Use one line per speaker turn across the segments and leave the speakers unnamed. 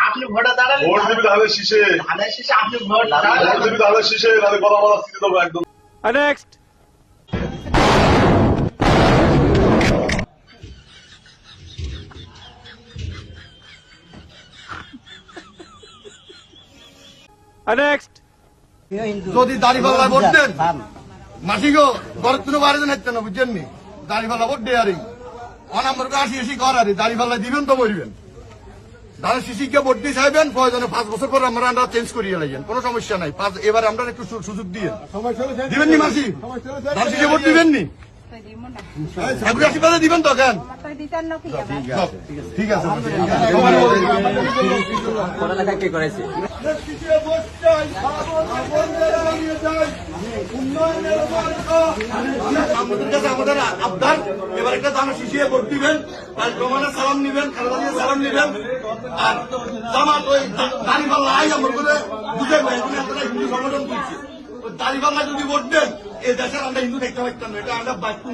আপনি ভোটে দাঁড়ান, ভোট দিবি ধানের শীষে, ধানের শীষে আপনি ভোট দিবি ধানের শীষে, নাহলে গলা মারা স্থিতি দেবো একদম। নেক্সট নেক্সট
যদি দাড়িপাল্লা ভোট দেন মাসিগো ঘরের তুলে বাইরে যাচ্ছেন না, বুঝছেন নি? দাড়িপাল্লা ভোট দেয়ারি অনাম্বর আসি এসি করারি দাড়িপাল্লা দিবেন তো বলবেন, ধানের শিশিকে ভোট দিয়ে চাইবেন, প্রয়োজনে 5 বছর পর আমরা চেঞ্জ করিয়ে লাগেন, কোনো সমস্যা নাই। এবার আমরা একটু সুযোগ দিয়ে দিবেন নি মাসি, ধানের শিশে ভোট দিবেন নি? দিবেন তো কেন? ঠিক আছে আমাদের আবদার, এবার একটা ধানের শিশিয়ে ভোট দিবেন, সালাম নিবেন, খালেদা জিয়া সালাম নিবেন, আর জামাত ওই দাড়িপাল্লা আই আমার করে বুঝে হিন্দু সংগঠন করছে, দাড়িপাল্লা যদি ভোট দেন এই দেশের আমরা হিন্দু দেখতে পারতাম না, এটা আমরা দায়িত্ব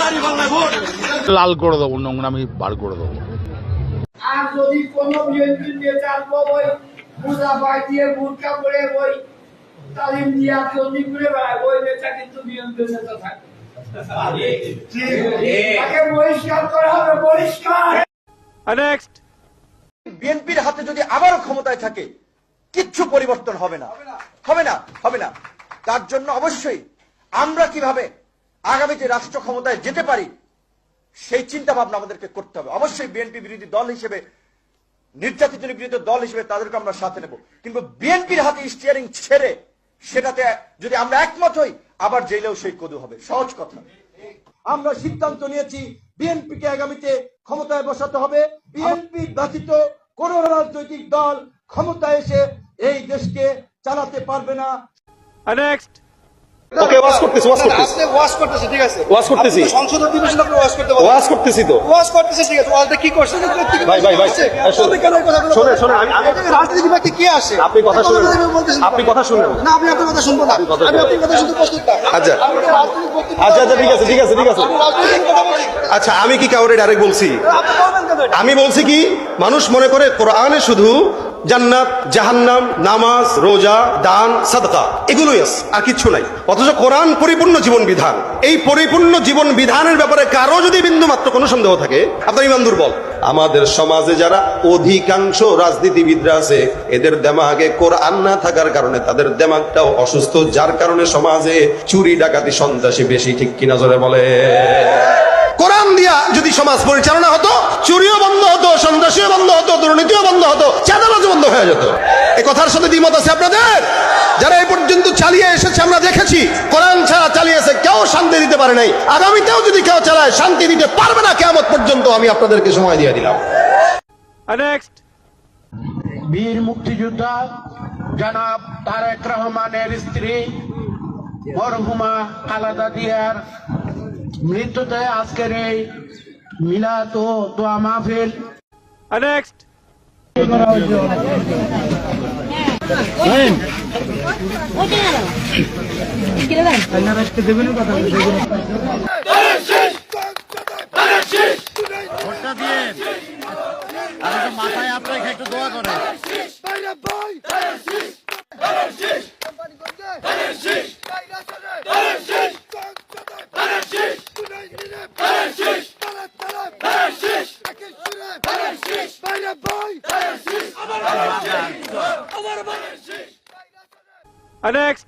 দাড়িপাল্লায় ভোট
লাল করে দেবো, নোংরামি বার করে দেবো।
আর যদি কোন বিএনপি নেতার ওই পূজা পাঠ দিয়ে বুটকা করে ওই তালিম দিয়া চন্ডি করে বেড়ায়, ওই নেতা কিন্তু বিএনপি নেতা থাকে, তাকে বহিষ্কার করা হবে, বহিষ্কার।
নেক্সট বিএনপির হাতে যদি আবারও ক্ষমতায় থাকে কিচ্ছু পরিবর্তন হবে না, হবে না, হবে না। তার জন্য অবশ্যই আমরা কিভাবে আগামীতে রাষ্ট্র ক্ষমতায় যেতে পারি সেই চিন্তা ভাবনা আমাদেরকে করতে হবে। অবশ্যই বিএনপি বিরোধী দল হিসেবে, নির্যাতিত নিপীড়িত দল হিসেবে তাদেরকে আমরা সাথে নেব, কিন্তু বিএনপির হাতে স্টিয়ারিং ছেড়ে সেটাতে যদি আমরা একমত হই আবার জেলেও সেই কদু হবে। সহজ কথা, আমরা সিদ্ধান্ত নিয়েছি বিএনপিকে আগামীতে ক্ষমতায় বসাতে হবে। বিএনপি ব্যতীত কোন রাজনৈতিক দল ক্ষমতায় এসে এই দেশকে চালাতে পারবে না।
নেক্সট
ওকে ওয়াজ করতেছি,
আপনি ওয়াজ করতেছি, ঠিক আছে,
ওয়াজ করতেছি,
সংসদ অধিবেশন আপনি ওয়াজ করতে
ওয়াজ করতেছি তো,
ওয়াজ করতেছে, ঠিক আছে, ওয়াজটা কি করছেন?
ভাই
কেন এই কথাগুলো
শুনে আমি
রাজনীতি ব্যক্তি কি আসে?
আপনি কথা শুনেন, আপনি কথা শুনেন
না, আমি আপনার কথা শুনবো না, আমি আপনার কথা শুনতে প্রস্তুত না।
আচ্ছা ঠিক আছে আচ্ছা, আমি কি কাউরে ডাইরেক্ট বলছি? আমি বলছি কি, মানুষ মনে করে কোরআনে শুধু জান্নাত, জাহান্নাম, নামাজ, রোজা, দান, সাদকা এগুলোই আছে, আর কিচ্ছু নাই। অথচ কোরআন পরিপূর্ণ জীবন বিধান। এই পরিপূর্ণ জীবন বিধানের ব্যাপারে কারো যদি বিন্দু মাত্র কোনো সন্দেহ থাকে, আপনার ইমান দুর্বল। আমাদের সমাজে যারা অধিকাংশ রাজনীতিবিদরা আছে এদের দেমাগে কোরআন না থাকার কারণে তাদের দেমাগটাও অসুস্থ, যার কারণে সমাজে চুরি, ডাকাতি, সন্ত্রাসী বেশি। ঠিক কিনা জোরে বলে? কোরআন দিয়া যদি সমাজ পরিচালনা হতো, চুরিও বন্ধ হতো, সন্ত্রাসীও বন্ধ হতো, দুর্নীতিও বন্ধ হতো, চাঁদাবাজও বন্ধ হয়ে যেত। এই কথার সাথে দ্বিমত আছে আপনাদের? যারা এই পর্যন্ত চালিয়ে এসেছে আমরা দেখেছি, কোরআন ছাড়া চালিয়েছে, কেউ শান্তি দিতে পারে নাই। আগামীতেও যদি কেউ চালায় শান্তি দিতে পারবে না কিয়ামত পর্যন্ত। আমি আপনাদেরকে সময় দিয়ে দিলাম।
নেক্সট
বীর মুক্তিযোদ্ধা জনাব তারেক রহমানের স্ত্রী মরহুমা খালেদা জিয়ার মৃত্যুতে আজকের এই মিলাদ ও দোয়া মাহফিল।
নেক্সট
মাথায় আপনার একটু দোয়া করে
নেক্সট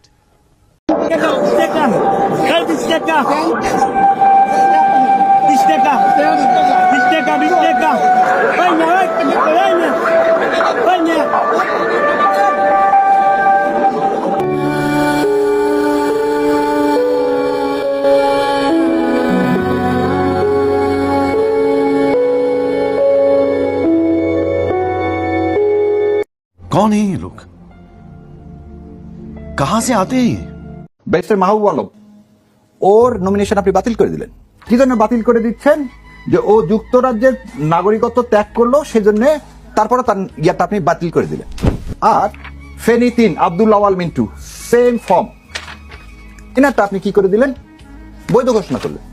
कौन है ये लोग? कहां से आते हैं?
ব্যারিস্টার মাহবুব আলম ওর নমিনেশন আপনি বাতিল করে দিলেন। কি জন্য বাতিল করে দিচ্ছেন? যে ও যুক্তরাজ্যের নাগরিকত্ব ত্যাগ করলো, সেজন্য তারপরে তার ইয়াটা আপনি বাতিল করে দিলেন। আর ফেনী 3 আব্দুল আওয়াল মিন্টু, সেম ফর্ম, এনারটা আপনি কি করে দিলেন? বৈধ ঘোষণা করলেন।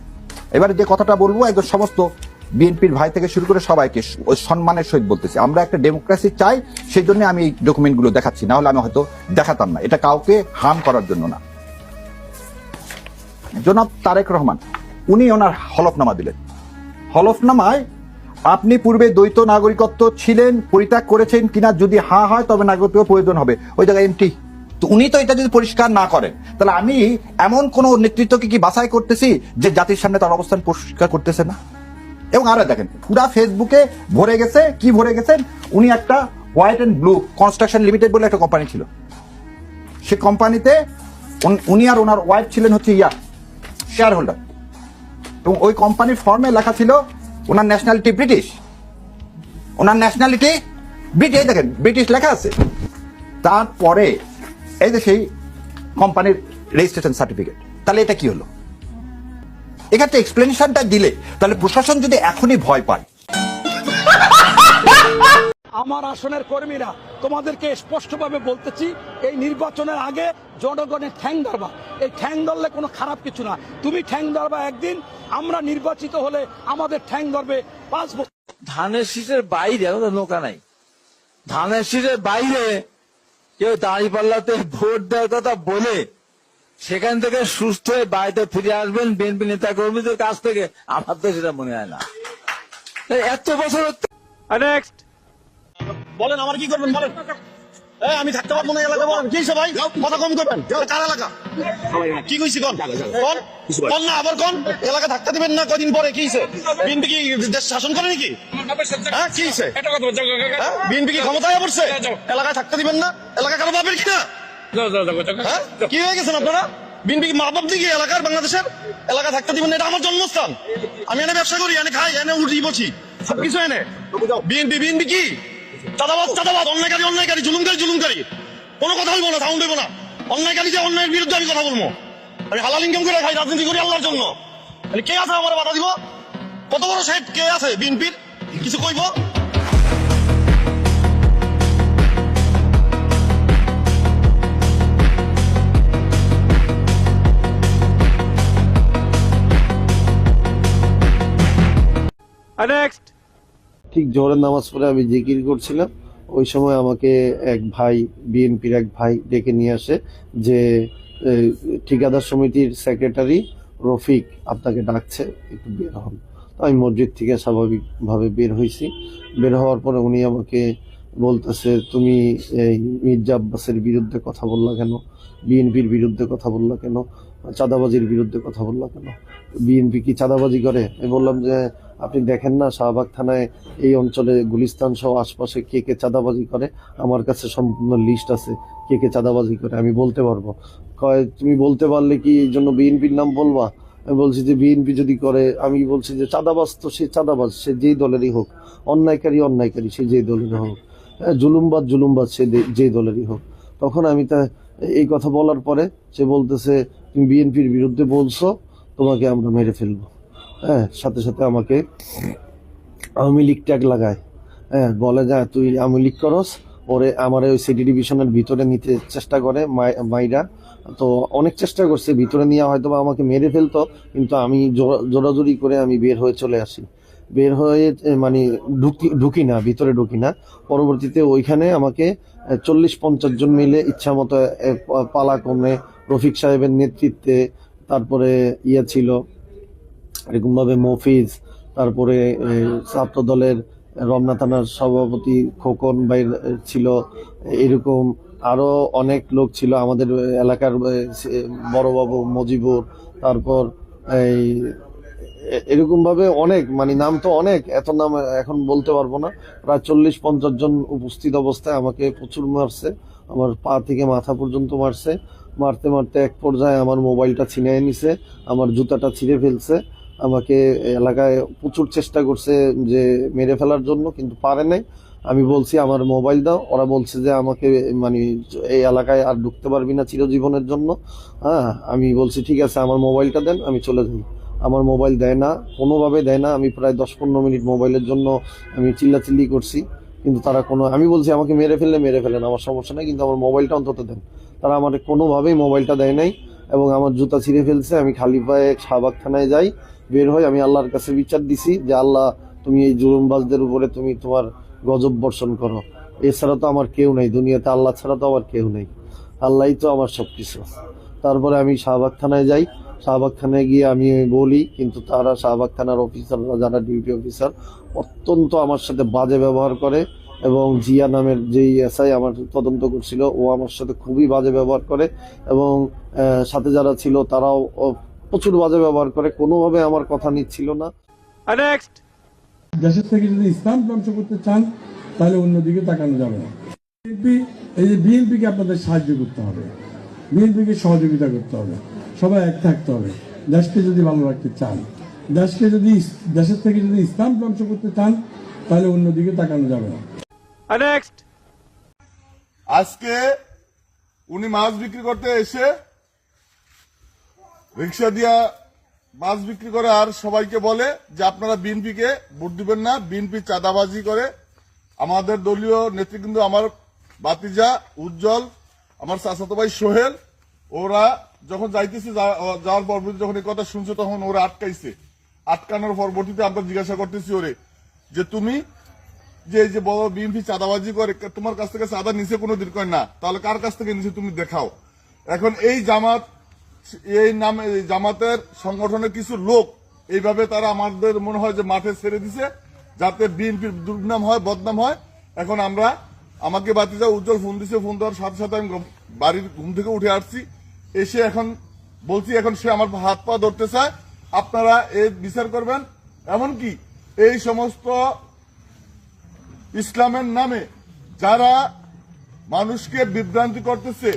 এবারে যে কথাটা বলবো, একদম সমস্ত বিএনপির ভাই থেকে শুরু করে সবাইকে ওই সম্মানের সহিত বলতেছি, আমরা একটা ডেমোক্রেসি চাই, সেই জন্য আমি এই ডকুমেন্টগুলো দেখাচ্ছি, না হলে আমি হয়তো দেখাতাম না। এটা কাউকে হার্ম করার জন্য না। জনাব তারেক রহমান উনি ওনার হলফনামা দিলেন। হলফনামায় আপনি পূর্বে দ্বৈত নাগরিকত্ব ছিলেন, পরিত্যাগ করেছেন কিনা, যদি হ্যাঁ হয় তবে নাগরিকত্ব প্রয়োজন হবে, ওই জায়গায় এমটি। তো উনি তো এটা যদি পরিষ্কার না করেন, তাহলে আমি এমন কোন নেতৃত্বকে কি বাছাই করতেছি যে জাতির সামনে তার অবস্থান পরিষ্কার করতেছে না? এবং আরো দেখেন, পুরা ফেসবুকে ভরে গেছে, কি ভরে গেছেন, উনি একটা white and blue construction limited বলে একটা কোম্পানি ছিল, সে কোম্পানিতে উনি আর ওনার ওয়াইফ ছিলেন হচ্ছে শেয়ার হোল্ডার, এবং ওই কোম্পানির ফর্মে লেখা ছিল ওনার ন্যাশনালিটি ব্রিটিশ, ওনার ন্যাশনালিটি ব্রিটিশ, দেখেন ব্রিটিশ লেখা আছে। তারপরে এই যে সেই কোম্পানির রেজিস্ট্রেশন সার্টিফিকেট, তাহলে এটা কি হলো? এক্ষেত্রে এক্সপ্লেনেশনটা দিলে তাহলে প্রশাসন যদি এখনই ভয় পায়।
আমার আসনের কর্মীরা তোমাদেরকে স্পষ্টভাবে বলতেছি, এই নির্বাচনের আগে জনগণের ঠ্যাং ধরবা। এই ঠ্যাং ধরলে কোনো খারাপ কিছু না, তুমি ঠ্যাং ধরবা একদিন, আমরা নির্বাচিত হলে আমাদের ঠ্যাং ধরবে 5 বছর।
ধানের শীষের বাইরে আমাদের নৌকা নাই। ধানের শীষের বাইরে কেউ দাঁড়িপাল্লাতে ভোট দেওয়ার কথা বলে সেখান থেকে সুস্থ হয়ে বাড়িতে ফিরে আসবেন বিএনপি নেতা কর্মীদের কাছ থেকে, আমার তো সেটা মনে হয় না। এত বছর
নেক্সট
বলেন আমার কি করবেন বলেন। আমি থাকতে পারবো না এলাকা, বলেন কি ভাই, কথা কম করবেন। কার এলাকা কি কইছি কোন কোন না, আবার কোন এলাকা থাকতে দিবেন না, কদিন পরে কি হইছে? বিএনপি কি দেশ শাসন করে নাকি? হ্যাঁ কি হইছে? বিএনপি কি ক্ষমতায় পড়ছে? এলাকায় থাকতে দিবেন না? এলাকা কারো বাপের কিনা? কি হয়ে গেছেন আপনারা? বিএনপি কি মা বাপ দিকে এলাকার, বাংলাদেশের এলাকা থাকতে দিবেন না? এটা আমার জন্মস্থান, আমি এনে ব্যবসা করি, এনে খাই, এনে উঠি বসি, সবকিছু এনে। বিএনপি কি চাঁদাবাজ, অন্যায়কারী, জুলুমকারী, কোনো কথা বলবো না, সাউন্ড হইব না। অন্যায়কারী যে অন্যায়ের বিরুদ্ধে আমি কথা বলবো। আমি হালাল ইনকাম করে খাই, রাজনীতি করি আল্লাহর জন্য। কে আছে আমার বাধা দিব? কত বড় সাহেব কে আছে বিএনপির? কিছু কইব?
নেক্সট
ঠিক জোহরের নামাজ পড়ে আমি জিকির করছিলাম, ওই সময় আমাকে এক ভাই, বিএনপির এক ভাই ডেকে নিয়ে আসে যে ঠিকাদার সমিতির সেক্রেটারি রফিক আপনাকে ডাকছে, একটু বের হন। আমি মসজিদ থেকে স্বাভাবিকভাবে বের হয়েছি। বের হওয়ার পরে উনি আমাকে বলতেছে, তুমি এই মির্জা আব্বাসের বিরুদ্ধে কথা বললা কেন, বিএনপির বিরুদ্ধে কথা বললা কেন, চাঁদাবাজির বিরুদ্ধে কথা বললা কেন? বিএনপি কি চাঁদাবাজি করে? আমি বললাম যে আপনি দেখেন না শাহবাগ থানায় এই অঞ্চলে গুলিস্তান সহ আশপাশে কে কে চাঁদাবাজি করে, আমার কাছে সম্পূর্ণ লিস্ট আছে কে কে চাঁদাবাজি করে, আমি বলতে পারবো। কয় তুমি বলতে পারলে কি এই জন্য বিএনপির নাম বলবা? আমি বলছি যে বিএনপি যদি করে, আমি বলছি যে চাঁদাবাজ তো সে চাঁদাবাজ, সে যেই দলেরই হোক, অন্যায়কারী সে যেই দলেরই হোক, জুলুমবাজ সে যেই দলেরই হোক। তখন আমি তা এই কথা বলার পরে সে বলতেছে, তুমি বিএনপির বিরুদ্ধে বলছো, তোমাকে আমরা মেরে ফেলবো। হ্যাঁ, সাথে সাথে আমাকে আওয়ামী লীগ ট্যাগ লাগায়। হ্যাঁ, বলে যা তুই আওয়ামী লীগ করস, ওরে আমার ওই সিটি ডিভিশনের ভিতরে নিতে চেষ্টা করে মাইরা, তো অনেক চেষ্টা করছে ভিতরে নিয়ে, হয়তো আমাকে মেরে ফেলতো, কিন্তু আমি জোরাজোরি করে আমি বের হয়ে চলে আসি। বের হয়ে মানে ঢুকি না, ভিতরে ঢুকি না। পরবর্তীতে ওইখানে আমাকে 40-50 জন মিলে ইচ্ছা মতো পালাক্রমে রফিক সাহেবের নেতৃত্বে, তারপরে ছিল এরকম ভাবে মফিজ, তারপরে ছাত্র দলের রমনা থানার সভাপতি খোকন ভাই ছিল, এরকম আরো অনেক লোক ছিল, আমাদের এলাকার বড়বাবু মজিবুর, তারপর এই এরকম ভাবে অনেক, মানে নাম তো অনেক, এত নাম এখন বলতে পারবো না। প্রায় 40-50 জন উপস্থিত অবস্থায় আমাকে প্রচুর মারছে, আমার পা থেকে মাথা পর্যন্ত মারছে। মারতে মারতে এক পর্যায়ে আমার মোবাইলটা ছিনিয়ে নিছে, আমার জুতাটা ছিঁড়ে ফেলছে, আমাকে এলাকায় প্রচুর চেষ্টা করছে যে মেরে ফেলার জন্য, কিন্তু পারে নাই। আমি বলছি আমার মোবাইল দাও, ওরা বলছে যে আমাকে মানে এই এলাকায় আর ঢুকতে পারবি না চিরজীবনের জন্য। হ্যাঁ, আমি বলছি ঠিক আছে আমার মোবাইলটা দেন, আমি চলে যাই। আমার মোবাইল দেয় না, কোনোভাবে দেয় না। আমি প্রায় 10-15 মিনিট মোবাইলের জন্য আমি চিল্লাচিল্লি করছি, কিন্তু তারা আমি বলছি আমাকে মেরে ফেলেন, আমার সমস্যা নেই, কিন্তু আমার মোবাইলটা অন্তত দেন। তারা আমার কোনোভাবেই মোবাইলটা দেয় নাই এবং আমার জুতা ছিঁড়ে ফেলছে। আমি খালি পায়ে শাহবাগ থানায় যাই, বের হই, আমি আল্লাহর কাছে বিচার দিছি যে আল্লাহ তুমি এই জুলুমবাজদের উপরে তুমি তোমার গজব বর্ষণ করো। এছাড়া তো আমার কেউ নাই দুনিয়াতে, আল্লাহ ছাড়া তো আমার কেউ নেই, আল্লাহই তো আমার সবকিছু। তারপরে আমি শাহবাগ থানায় যাই, শাহবাগ থানায় গিয়ে আমি বলি, কিন্তু তারা শাহবাগ থানার অফিসাররা যারা ডিউটি অফিসার অত্যন্ত আমার সাথে বাজে ব্যবহার করে এবং জিয়া নামের যেই এসআই আমার তদন্ত করছিল ও আমার সাথে খুবই বাজে ব্যবহার করে এবং সাথে যারা ছিল তারাও প্রচুর বাজে ব্যবহার করে, কোনোভাবে আমার কথা নিচ্ছিল না।
Next.
দেশের থেকে যদি ইসলাম ধ্বংস করতে চান তাহলে অন্যদিকে তাকানো যাবে না। এই যে বিএনপিকে আপনাদের সাহায্য করতে হবে, বিএনপিকে সহযোগিতা করতে হবে, সবাই এক থাকতে হবে। দেশকে যদি ভালো রাখতে চান, দেশের থেকে যদি ইসলাম ধ্বংস করতে চান তাহলে অন্যদিকে তাকানো যাবে না।
Next.
আজকে উনি মাছ বিক্রি করতে এসে রিক্সা দিয়া মাছ বিক্রি করে আর সবাইকে বলে যে আপনারা বিএনপিকে ভোট দিবেন না, বিএনপি চাঁদাবাজি করে। আমাদের দলীয় নেতৃবৃন্দ, আমার বাতিজা উজ্জ্বল, আমার চাচাতো ভাই সোহেল, ওরা যখন যাইতেছে, যাওয়ার পরবর্তী যখন এই কথা শুনছে তখন ওরা আটকাইছে। আটকানোর পরবর্তীতে আমরা জিজ্ঞাসা করতেছি ওরে যে তুমি যে বড় বিএনপি চাঁদাবাজি করে, তোমার কাছ থেকে চাঁদা নিচে কোনো দিন করে না, তাহলে কার কাছ থেকে নিচে তুমি দেখাও। এখন এই জামাতের সংগঠনের কিছু লোক এইভাবে তারা আমাদের মনে হয় যে মাঠে ছেড়ে দিছে যাতে বিএনপির দুর্নাম হয়, বদনাম হয়। এখন আমাকে বাতিজা উজ্জ্বল ফোন দিছে, ফোন দেওয়ার সাথে সাথে আমি বাড়ির ঘুম থেকে উঠে আসছি, এসে এখন বলছি এখন সে আমার হাত পা ধরতে চায়, আপনারা এর বিচার করবেন। এমনকি এই সমস্ত ইসলামের নামে যারা মানুষকে বিভ্রান্তি করতেছে,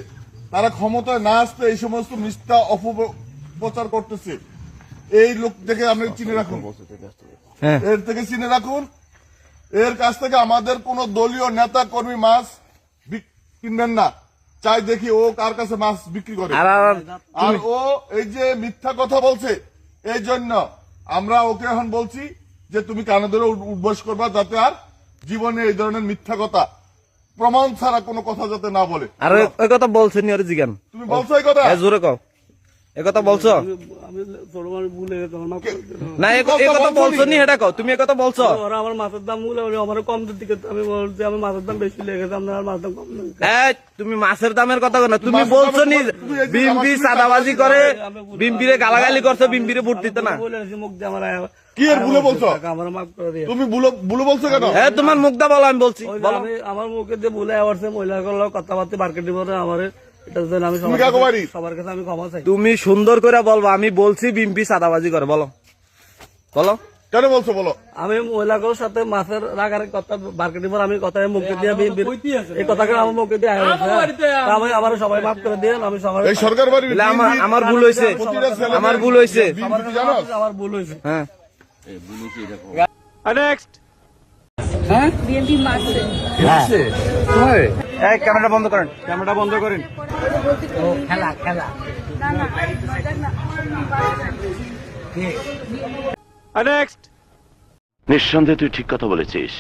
তারা ক্ষমতায় না আসতে এই সমস্ত মিথ্যা অপপ্রচার করতেছে, এই লোক থেকে আপনি চিনে রাখুন, এর থেকে চিনে রাখুন। এর কাছ থেকে আমাদের কোন দলীয় নেতা কর্মী মাছ কিনবেন না, চাই দেখি ও কার কাছে মাছ বিক্রি করে। আর ও এই যে মিথ্যা কথা বলছে, এই জন্য আমরা ওকে এখন বলছি যে তুমি কানে ধরে উদ্বোস করবা, যাতে আর জীবনে এই ধরনের মিথ্যা কথা প্রমাণ ছাড়া কোনো কথা যাতে না বলে।
আর ওই কথা বলছেন নি, জিগান
তুমি বলছো এই কথা,
জোরে কও, এ কথা বলছো না? এই কথা বলছো নি, এটা কও, তুমি এ কথা বলছো?
আমার মাছের দাম আমার কম দিকে, আমি বলছি আমার মাছের দাম বেশি লেগেছে, আপনার মাছের দাম কম।
তুমি মাছের দামের কথা না, তুমি বলছো নি বিএনপি চাঁদাবাজি করে, বিএনপিরে গালাগালি করছো, বিএনপিরে ভোট দিতে না।
মুখ দিয়ে আমার
কি এর ভুলে বলছো? তুমি ভুলে বলছো কেন?
হ্যাঁ, তোমার মুখটা বলো, আমি বলছি।
আমার মুখে যে ভুলে আসছে, মহিলাগুলো কথাবার্তা মার্কেটিং করে আমার
তুমি সুন্দর করে বলবো, আমি বলছি বিএনপি চাঁদাবাজি করে, বলো বলো
কেন বলছো বলো।
আমি মহিলাগুলোর সাথে মাছের রাগার কথা মার্কেটিং আমি কথা মুখে দিয়ে এই কথাকে আমার মুখে দিয়ে আমি আবার সবাই মাফ করে দিয়ে আমি সবাই
এই সরকার বাড়ি
আমার ভুল হয়েছে, আমার ভুল হয়েছে,
আমার ভুল হয়েছে।
হ্যাঁ,
Next.
বিএনপি মারছে।
ক্যামেরা বন্ধ করেন, ক্যামেরা বন্ধ করেন।
খেলা না না
Next.
নিঃসন্দেহে তুই ঠিক কথা বলেছিস।